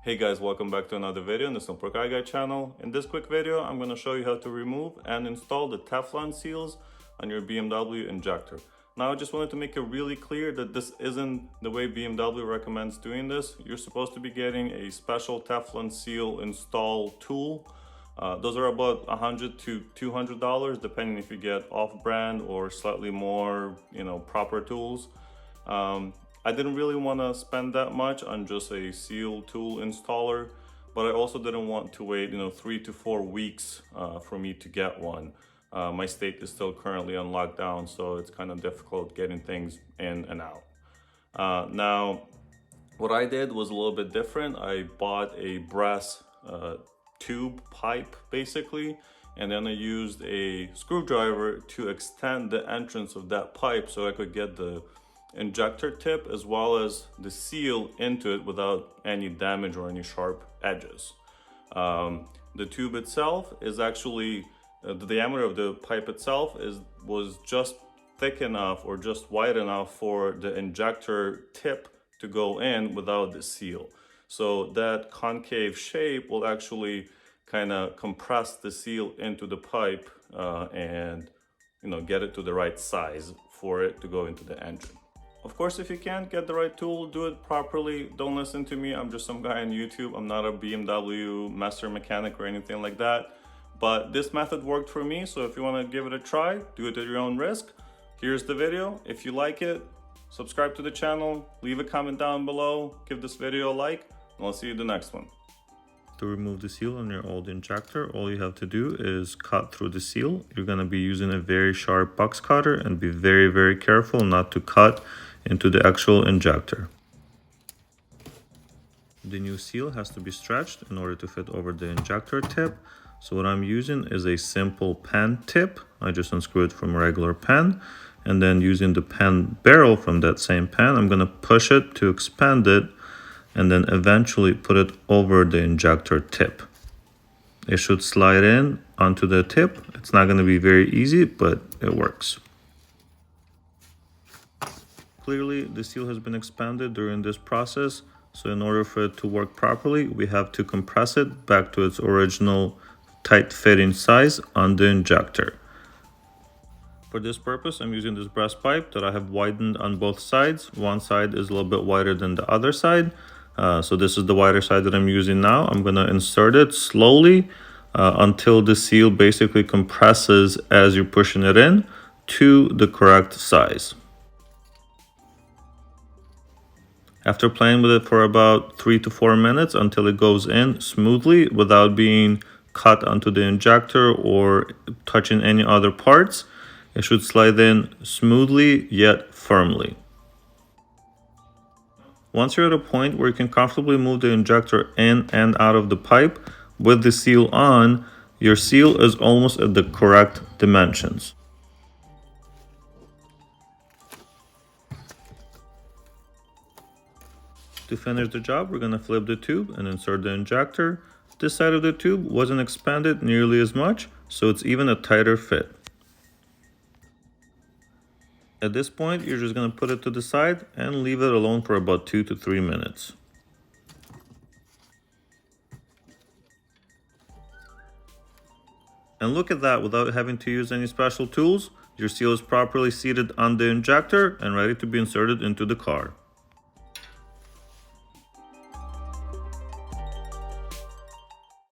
Hey guys, welcome back to another video on the Simple Car Guy channel. In this quick video, I'm going to show you how to remove and install the Teflon seals on your BMW Injector. Now, I just wanted to make it really clear that this isn't the way BMW recommends doing this. You're supposed to be getting a special Teflon seal install tool. Those are about $100 to $200, depending if you get off-brand or slightly more, proper tools. I didn't really want to spend that much on just a seal tool installer, but I also didn't want to wait, 3 to 4 weeks for me to get one. My state is still currently on lockdown, so it's kind of difficult getting things in and out. Now, what I did was a little bit different. I bought a brass tube pipe, basically, and then I used a screwdriver to extend the entrance of that pipe so I could get the injector tip as well as the seal into it without any damage or any sharp edges. The tube itself is actually the diameter of the pipe itself was just thick enough or just wide enough for the injector tip to go in without the seal. So that concave shape will actually kind of compress the seal into the pipe and get it to the right size for it to go into the engine. Of course, if you can't get the right tool, do it properly. Don't listen to me. I'm just some guy on YouTube. I'm not a BMW master mechanic or anything like that. But this method worked for me. So if you want to give it a try, do it at your own risk. Here's the video. If you like it, subscribe to the channel, leave a comment down below, give this video a like, and I'll see you in the next one. To remove the seal on your old injector, all you have to do is cut through the seal. You're going to be using a very sharp box cutter and be very, very careful not to cut into the actual injector. The new seal has to be stretched in order to fit over the injector tip. So what I'm using is a simple pen tip. I just unscrew it from a regular pen, and then using the pen barrel from that same pen, I'm going to push it to expand it and then eventually put it over the injector tip. It should slide in onto the tip. It's not going to be very easy, but it works. Clearly, the seal has been expanded during this process, so in order for it to work properly, we have to compress it back to its original tight-fitting size on the injector. For this purpose, I'm using this brass pipe that I have widened on both sides. One side is a little bit wider than the other side. So this is the wider side that I'm using now. I'm going to insert it slowly until the seal basically compresses as you're pushing it in to the correct size. After playing with it for about 3 to 4 minutes until it goes in smoothly without being cut onto the injector or touching any other parts, it should slide in smoothly yet firmly. Once you're at a point where you can comfortably move the injector in and out of the pipe with the seal on, your seal is almost at the correct dimensions. To finish the job, we're going to flip the tube and insert the injector. This side of the tube wasn't expanded nearly as much, so it's even a tighter fit. At this point, you're just going to put it to the side and leave it alone for about 2 to 3 minutes. And look at that, without having to use any special tools, your seal is properly seated on the injector and ready to be inserted into the car.